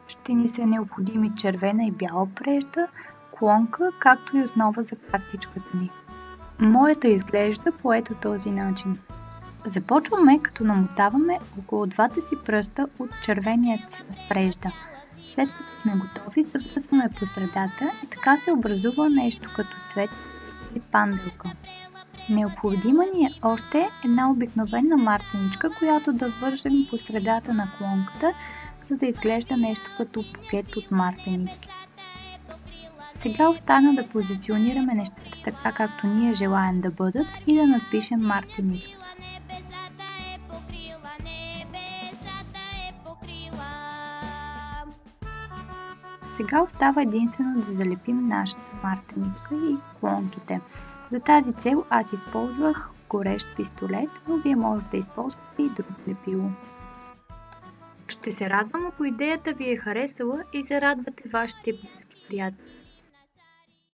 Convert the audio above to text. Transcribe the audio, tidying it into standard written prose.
Ще ни са необходими червена и бяла прежда, клонка, както и основа за картичката ни. Моята изглежда по ето този начин. Започваме като намотаваме около двата си пръста от червения цвят прежда. След като сме готови, завързваме по средата и така се образува нещо като цвет или панделка. Необходима ни е още една обикновена мартеничка, която да вържем по средата на клонката, за да изглежда нещо като букет от мартенички. Сега остана да позиционираме нещата така, както ние желаем да бъдат и да надпишем мартеничка. Сега остава единствено да залепим нашата мартеничка и клонките. За тази цел аз използвах горещ пистолет, но вие можете да използвате и друго лепило. Ще се радвам, ако идеята ви е харесала и се радвате вашите близки приятели.